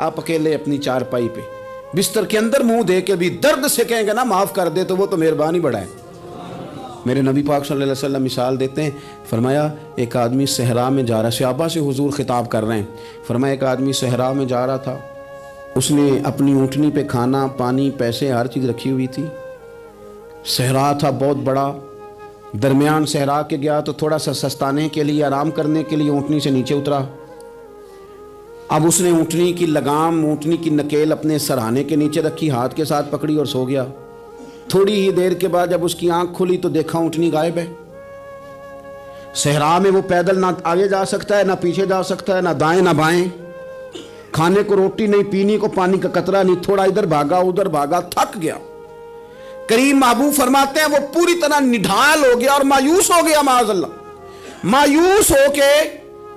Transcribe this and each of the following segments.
آپ اکیلے اپنی چارپائی پہ بستر کے اندر منہ دے کے بھی درد سے کہیں گے نا معاف کر دے تو وہ تو مہربانی بڑا ہے۔ میرے نبی پاک صلی اللہ علیہ وسلم مثال دیتے ہیں، فرمایا ایک آدمی صحرا میں جا رہا، صحابہ سے حضور خطاب کر رہے ہیں، فرمایا ایک آدمی صحرا میں جا رہا تھا، اس نے اپنی اونٹنی پہ کھانا پانی پیسے ہر چیز رکھی ہوئی تھی، صحرا تھا بہت بڑا، درمیان صحرا کے گیا تو تھوڑا سا سستانے کے لیے آرام کرنے کے لیے اونٹنی سے نیچے اترا۔ اب اس نے اونٹنی کی لگام اونٹنی کی نکیل اپنے سرہانے کے نیچے رکھی، ہاتھ کے ساتھ پکڑی اور سو گیا۔ تھوڑی ہی دیر کے بعد جب اس کی آنکھ کھلی تو دیکھا اونٹنی غائب ہے۔ صحرا میں وہ پیدل نہ آگے جا سکتا ہے نہ پیچھے جا سکتا ہے، نہ دائیں نہ بائیں، کھانے کو روٹی نہیں، پینے کو پانی کا قطرہ نہیں، تھوڑا ادھر بھاگا ادھر بھاگا، تھک گیا۔ کریم محبوب فرماتے ہیں وہ پوری طرح نڈھال ہو گیا اور مایوس ہو گیا، معاذ اللہ، مایوس ہو کے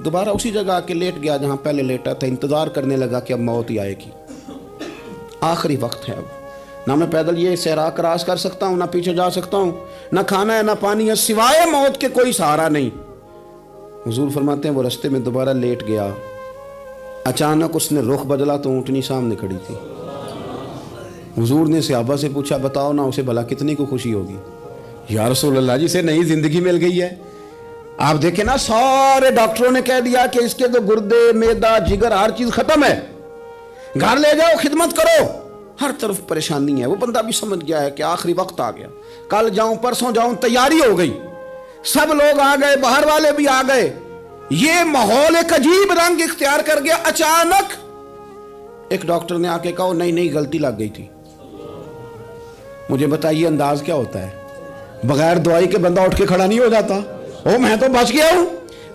دوبارہ اسی جگہ آ کے لیٹ گیا جہاں پہلے لیٹا تھا، انتظار کرنے لگا کہ اب موت ہی آئے گی، آخری وقت ہے، اب نہ میں پیدل یہ صحرا کراس کر سکتا ہوں، نہ پیچھے جا سکتا ہوں، نہ کھانا ہے نہ پانی ہے، سوائے موت کے کوئی سہارا نہیں۔ حضور فرماتے ہیں وہ رستے میں دوبارہ لیٹ گیا، اچانک اس نے رخ بدلا تو اونٹنی سامنے کھڑی تھی۔ حضور نے صحابہ سے پوچھا بتاؤ نا اسے بھلا کتنی کو خوشی ہوگی؟ یا رسول اللہ جسے نئی زندگی مل گئی ہے۔ آپ دیکھیں نا سارے ڈاکٹروں نے کہہ دیا کہ اس کے تو گردے معدہ جگر ہر چیز ختم ہے، گھر لے جاؤ خدمت کرو، ہر طرف پریشانی ہے۔ وہ بندہ بھی سمجھ گیا ہے کہ آخری وقت آ گیا، کل جاؤں پرسوں جاؤں، تیاری ہو گئی، سب لوگ آ گئے، باہر والے بھی آ گئے، یہ ماحول ایک عجیب رنگ اختیار کر گیا۔ اچانک ایک ڈاکٹر نے آ کے کہا نہیں غلطی لگ گئی تھی۔ مجھے بتائیے انداز کیا ہوتا ہے؟ بغیر دوائی کے بندہ اٹھ کے کھڑا نہیں ہو جاتا، او میں تو بچ گیا ہوں۔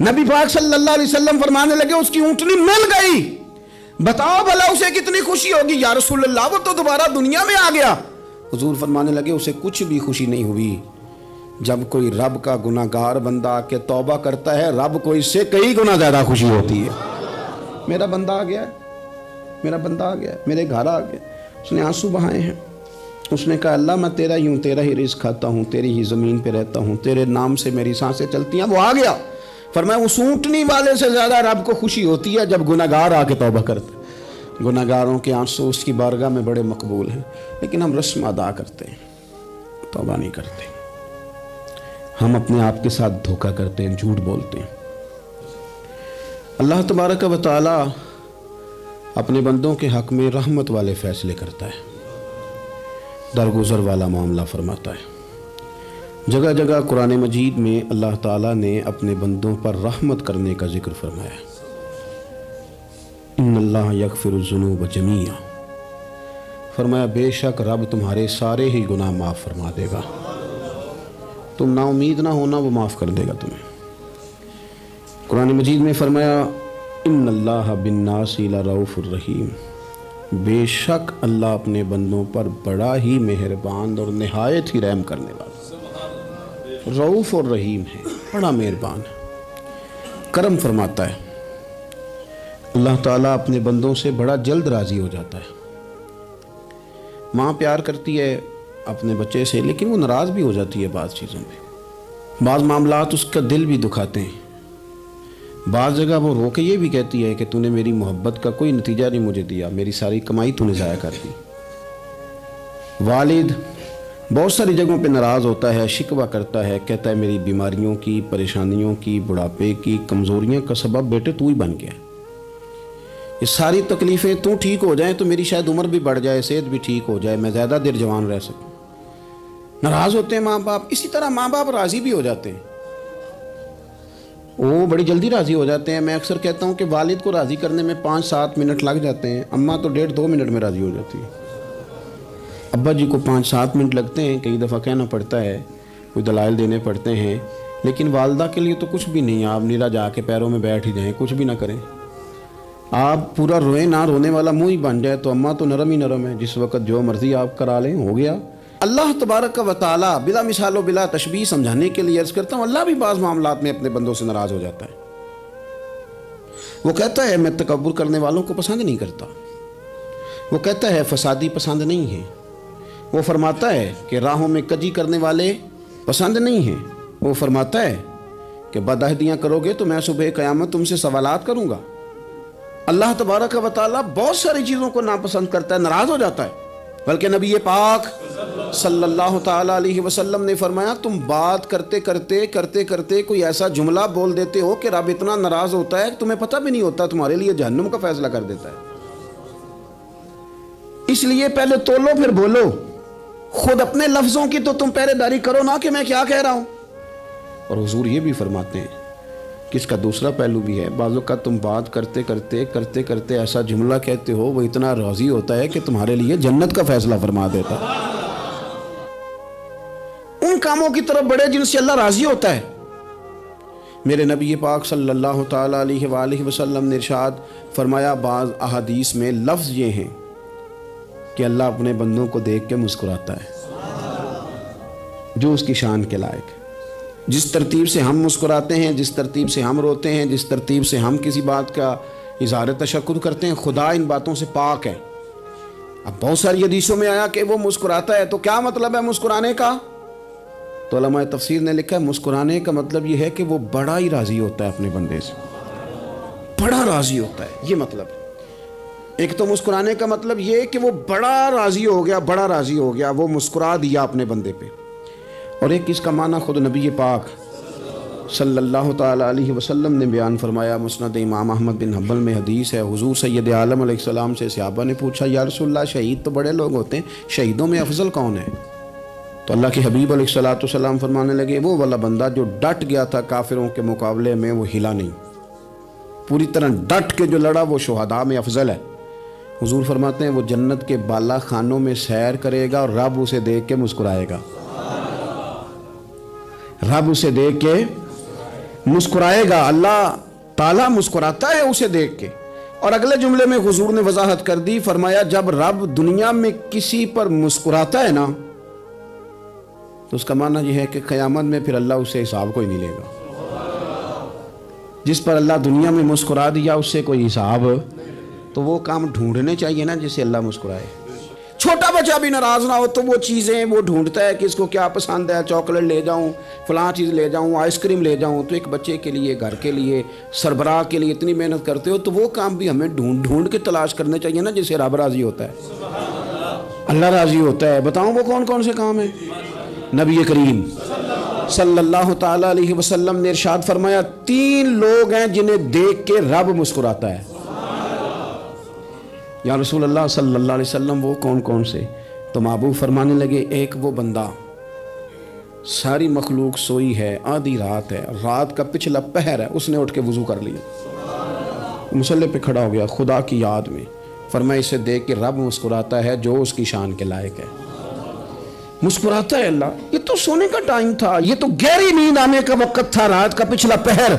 نبی پاک صلی اللہ علیہ وسلم فرمانے لگے اس کی اونٹنی مل گئی، بتاؤ بھلا اسے کتنی خوشی ہوگی؟ یا رسول اللہ وہ تو دوبارہ دنیا میں آ گیا۔ حضور فرمانے لگے اسے کچھ بھی خوشی نہیں ہوئی۔ جب کوئی رب کا گناہ گار بندہ آ کے توبہ کرتا ہے، رب کو اس سے کئی گنا زیادہ خوشی ہوتی ہے۔ میرا بندہ آ گیا، میرا بندہ آ گیا، میرے گھر آ گیا، اس نے آنسو بہائے ہیں، اس نے کہا اللہ میں تیرا ہی ہوں، تیرا ہی رزق کھاتا ہوں، تیری ہی زمین پہ رہتا ہوں، تیرے نام سے میری سانسیں چلتی ہیں۔ وہ آ گیا، فرمایا اس اونٹنی والے سے زیادہ رب کو خوشی ہوتی ہے جب گناہگار آ کے توبہ کرتا ہے۔ گناہگاروں کے آنسو اس کی بارگاہ میں بڑے مقبول ہیں، لیکن ہم رسم ادا کرتے ہیں، توبہ نہیں کرتے، ہم اپنے آپ کے ساتھ دھوکہ کرتے ہیں، جھوٹ بولتے ہیں۔ اللہ تبارک و تعالی اپنے بندوں کے حق میں رحمت والے فیصلے کرتا ہے، درگزر والا معاملہ فرماتا ہے۔ جگہ جگہ قرآن مجید میں اللہ تعالیٰ نے اپنے بندوں پر رحمت کرنے کا ذکر فرمایا ہے۔ ان اللہ یغفر الذنوب جمیعا، فرمایا بے شک رب تمہارے سارے ہی گناہ معاف فرما دے گا، تم نا امید نہ ہونا، وہ معاف کر دے گا تمہیں۔ قرآن مجید میں فرمایا ان اللہ بالناس لرؤوف الرحیم، بے شک اللہ اپنے بندوں پر بڑا ہی مہربان اور نہایت ہی رحم کرنے والا، رؤوف اور رحیم ہے، بڑا مہربان ہے، کرم فرماتا ہے۔ اللہ تعالیٰ اپنے بندوں سے بڑا جلد راضی ہو جاتا ہے۔ ماں پیار کرتی ہے اپنے بچے سے، لیکن وہ ناراض بھی ہو جاتی ہے بعض چیزوں پہ، بعض معاملات اس کا دل بھی دکھاتے ہیں، بعض جگہ وہ رو کے یہ بھی کہتی ہے کہ تو نے میری محبت کا کوئی نتیجہ نہیں مجھے دیا، میری ساری کمائی تو نے ضائع کر دی۔ والد بہت ساری جگہوں پہ ناراض ہوتا ہے، شکوہ کرتا ہے، کہتا ہے میری بیماریوں کی، پریشانیوں کی، بڑھاپے کی، کمزوریاں کا سبب بیٹے تو ہی بن گیا، یہ ساری تکلیفیں تو ٹھیک ہو جائیں تو میری شاید عمر بھی بڑھ جائے، صحت بھی ٹھیک ہو جائے، میں زیادہ دیر جوان رہ سکوں۔ ناراض ہوتے ہیں ماں باپ، اسی طرح ماں باپ راضی بھی ہو جاتے ہیں، وہ بڑی جلدی راضی ہو جاتے ہیں۔ میں اکثر کہتا ہوں کہ والد کو راضی کرنے میں 5-7 منٹ لگ جاتے ہیں، اماں تو 1.5-2 منٹ میں راضی ہو جاتی ہے۔ ابا جی کو 5-7 منٹ لگتے ہیں، کئی دفعہ کہنا پڑتا ہے، کوئی دلائل دینے پڑتے ہیں، لیکن والدہ کے لیے تو کچھ بھی نہیں، آپ نیلا جا کے پیروں میں بیٹھ ہی جائیں، کچھ بھی نہ کریں، آپ پورا روئیں نہ، رونے والا منہ ہی بن جائے تو اماں تو نرم ہی نرم ہے، جس وقت جو مرضی آپ کرا لیں ہو گیا۔ اللہ تبارک و تعالیٰ بلا مثال و بلا تشبیہ سمجھانے کے لیے عرض کرتا ہوں، اللہ بھی بعض معاملات میں اپنے بندوں سے ناراض ہو جاتا ہے۔ وہ کہتا ہے میں تکبر کرنے والوں کو پسند نہیں کرتا، وہ کہتا ہے فسادی پسند نہیں ہے، وہ فرماتا ہے کہ راہوں میں کجی کرنے والے پسند نہیں ہیں، وہ فرماتا ہے کہ بدعہدیاں کرو گے تو میں صبح قیامت تم سے سوالات کروں گا۔ اللہ تبارک و تعالیٰ بہت ساری چیزوں کو ناپسند کرتا ہے، ناراض ہو جاتا ہے۔ بلکہ نبی پاک صلی اللہ تعالیٰ علیہ وسلم نے فرمایا تم بات کرتے کرتے کوئی ایسا جملہ بول دیتے ہو کہ رب اتنا ناراض ہوتا ہے کہ تمہیں پتہ بھی نہیں ہوتا، تمہارے لیے جہنم کا فیصلہ کر دیتا ہے۔ اس لیے پہلے تولو پھر بولو، خود اپنے لفظوں کی تو تم پہرے داری کرو نا کہ میں کیا کہہ رہا ہوں۔ اور حضور یہ بھی فرماتے ہیں کہ اس کا دوسرا پہلو بھی ہے، بعض اوقات تم بات کرتے ایسا جملہ کہتے ہو وہ اتنا راضی ہوتا ہے کہ تمہارے لیے جنت کا فیصلہ فرما دیتا ہے۔ ان کاموں کی طرف بڑھے جن سے اللہ راضی ہوتا ہے۔ میرے نبی پاک صلی اللہ تعالیٰ علیہ وآلہ وسلم نے ارشاد فرمایا، بعض احادیث میں لفظ یہ ہیں کہ اللہ اپنے بندوں کو دیکھ کے مسکراتا ہے جو اس کی شان کے لائق ہے۔ جس ترتیب سے ہم مسکراتے ہیں، جس ترتیب سے ہم روتے ہیں، جس ترتیب سے ہم کسی بات کا اظہار تشکر کرتے ہیں، خدا ان باتوں سے پاک ہے۔ اب بہت ساری حدیثوں میں آیا کہ وہ مسکراتا ہے، تو کیا مطلب ہے مسکرانے کا؟ تو علماء تفسیر نے لکھا ہے مسکرانے کا مطلب یہ ہے کہ وہ بڑا ہی راضی ہوتا ہے اپنے بندے سے، بڑا راضی ہوتا ہے، یہ مطلب ہے۔ ایک تو مسکرانے کا مطلب یہ کہ وہ بڑا راضی ہو گیا، وہ مسکرا دیا اپنے بندے پہ۔ اور ایک اس کا معنی خود نبی پاک صلی اللہ تعالیٰ علیہ وسلم نے بیان فرمایا۔ مسند امام احمد بن حنبل میں حدیث ہے، حضور سید عالم علیہ السلام سے صحابہ نے پوچھا یا رسول اللہ شہید تو بڑے لوگ ہوتے ہیں، شہیدوں میں افضل کون ہے؟ تو اللہ کے حبیب علیہ السلام فرمانے لگے وہ والا بندہ جو ڈٹ گیا تھا کافروں کے مقابلے میں، وہ ہلا نہیں، پوری طرح ڈٹ کے جو لڑا وہ شہداء میں افضل ہے۔ حضور فرماتے ہیں وہ جنت کے بالا خانوں میں سیر کرے گا اور رب اسے دیکھ کے مسکرائے گا، رب اسے دیکھ کے مسکرائے گا، اللہ تعالیٰ مسکراتا ہے اسے دیکھ کے۔ اور اگلے جملے میں حضور نے وضاحت کر دی، فرمایا جب رب دنیا میں کسی پر مسکراتا ہے نا تو اس کا معنی یہ ہے کہ قیامت میں پھر اللہ اسے حساب کوئی نہیں لے گا۔ جس پر اللہ دنیا میں مسکرا دیا اس سے کوئی حساب، تو وہ کام ڈھونڈنے چاہیے نا جسے اللہ مسکرائے۔ چھوٹا بچہ بھی ناراض نہ ہو تو وہ چیزیں وہ ڈھونڈتا ہے کہ اس کو کیا پسند ہے، چاکلیٹ لے جاؤں، فلاں چیز لے جاؤں، آئس کریم لے جاؤں۔ تو ایک بچے کے لیے، گھر کے لیے، سربراہ کے لیے اتنی محنت کرتے ہو تو وہ کام بھی ہمیں ڈھونڈ کے تلاش کرنے چاہیے نا جسے رب راضی ہوتا ہے، اللہ راضی ہوتا ہے۔ بتاؤں وہ کون کون سے کام ہیں؟ نبی کریم صلی اللہ تعالیٰ علیہ وسلم نے ارشاد فرمایا 3 لوگ ہیں جنہیں دیکھ کے رب مسکراتا ہے۔ یا رسول اللہ صلی اللہ علیہ وسلم وہ کون کون سے؟ تو محبوب فرمانے لگے ایک وہ بندہ ساری مخلوق سوئی ہے، آدھی رات ہے، رات کا پچھلا پہر ہے، اس نے اٹھ کے وضو کر لیا، مصلی پہ کھڑا ہو گیا خدا کی یاد میں، فرمایا اسے دیکھ کے رب مسکراتا ہے جو اس کی شان کے لائق ہے۔ مسکراتا ہے اللہ۔ یہ تو سونے کا ٹائم تھا، یہ تو گہری نیند آنے کا وقت تھا، رات کا پچھلا پہر۔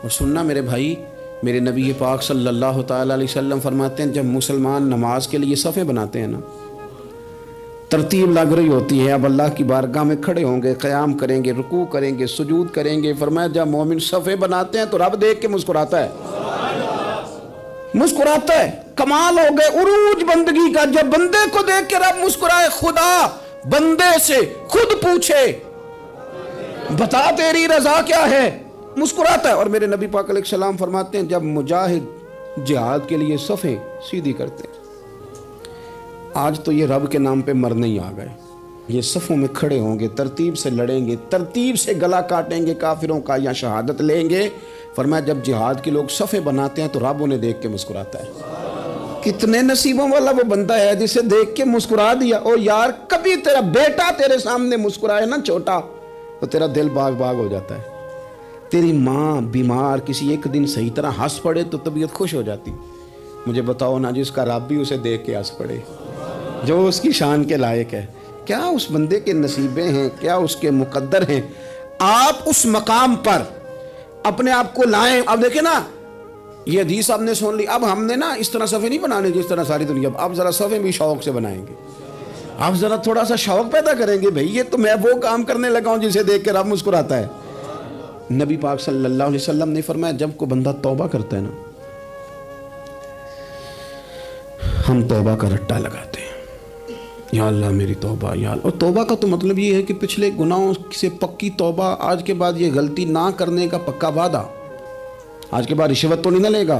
اور سننا میرے بھائی، میرے نبی پاک صلی اللہ تعالیٰ علیہ وسلم فرماتے ہیں جب مسلمان نماز کے لیے صفیں بناتے ہیں نا، ترتیب لگ رہی ہوتی ہے، اب اللہ کی بارگاہ میں کھڑے ہوں گے، قیام کریں گے، رکوع کریں گے، سجود کریں گے، فرمایا جب مومن صفیں بناتے ہیں تو رب دیکھ کے مسکراتا ہے، مسکراتا ہے۔ کمال ہو گئے عروج بندگی کا، جب بندے کو دیکھ کے رب مسکرائے۔ خدا بندے سے خود پوچھے بتا تیری رضا کیا ہے، مسکراتا ہے۔ اور میرے نبی پاک علیہ السلام فرماتے ہیں جب مجاہد جہاد کے لیے صفیں سیدھی کرتے ہیں، آج تو یہ رب کے نام پہ مرنے ہی آ گئے، یہ صفوں میں کھڑے ہوں گے، ترتیب سے لڑیں گے، ترتیب سے گلا کاٹیں گے کافروں کا یا شہادت لیں گے۔ فرمایا جب جہاد کے لوگ صفیں بناتے ہیں تو رب انہیں دیکھ کے مسکراتا ہے۔ کتنے نصیبوں والا وہ بندہ ہے جسے دیکھ کے مسکرا دیا۔ او یار کبھی تیرا بیٹا تیرے سامنے مسکرائے نا چھوٹا تو تیرا دل باغ باغ ہو جاتا ہے۔ تیری ماں بیمار کسی ایک دن صحیح طرح ہنس پڑے تو طبیعت خوش ہو جاتی۔ مجھے بتاؤ نا جس کا رب بھی اسے دیکھ کے ہنس پڑے جو اس کی شان کے لائق ہے، کیا اس بندے کے نصیبے ہیں، کیا اس کے مقدر ہیں۔ آپ اس مقام پر اپنے آپ کو لائیں۔ اب دیکھیں نا یہ حدیث آپ نے سن لی، اب ہم نے نا اس طرح صفحے نہیں بنانے جس طرح ساری دنیا، اب ذرا صفحے بھی شوق سے بنائیں گے، آپ ذرا تھوڑا سا شوق پیدا کریں گے، بھئی یہ تو میں وہ کام کرنے لگا ہوں جسے دیکھ کے رب مسکراتا ہے۔ نبی پاک صلی اللہ علیہ وسلم نے فرمایا جب کوئی بندہ توبہ کرتا ہے نا، ہم توبہ کا رٹا لگاتے ہیں، یا اللہ میری توبہ یا اللہ۔ اور توبہ کا تو مطلب یہ ہے کہ پچھلے گناہوں سے پکی توبہ، آج کے بعد یہ غلطی نہ کرنے کا پکا وعدہ، آج کے بعد رشوت تو نہیں نہ لے گا،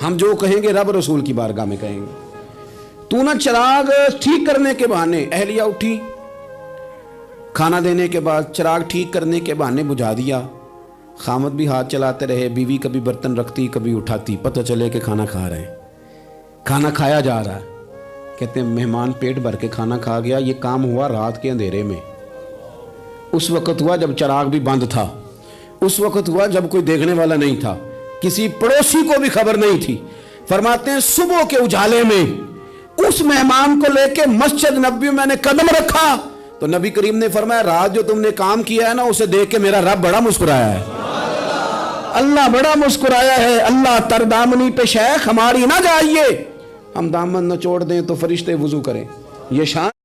ہم جو کہیں گے رب رسول کی بارگاہ میں کہیں گے۔ تو نہ چراغ ٹھیک کرنے کے بہانے، اہلیہ اٹھی کھانا دینے کے بعد چراغ ٹھیک کرنے کے بہانے بجھا دیا، خامد بھی ہاتھ چلاتے رہے، بیوی کبھی برتن رکھتی کبھی اٹھاتی، پتہ چلے کہ کھانا کھا رہے ہیں، کھانا کھایا جا رہا ہے۔ کہتے ہیں مہمان پیٹ بھر کے کھانا کھا گیا، یہ کام ہوا رات کے اندھیرے میں، اس وقت ہوا جب چراغ بھی بند تھا، اس وقت ہوا جب کوئی دیکھنے والا نہیں تھا، کسی پڑوسی کو بھی خبر نہیں تھی۔ فرماتے ہیں صبح کے اجالے میں اس مہمان کو لے کے مسجد نبوی میں نے قدم رکھا تو نبی کریم نے فرمایا رات جو تم نے کام کیا ہے نا اسے دیکھ کے میرا رب بڑا مسکرایا ہے، اللہ بڑا مسکرایا ہے۔ اللہ تر دامنی پہ شیخ ہماری نہ جائیے، ہم دامن نہ چھوڑ دیں تو فرشتے وضو کریں، یہ شان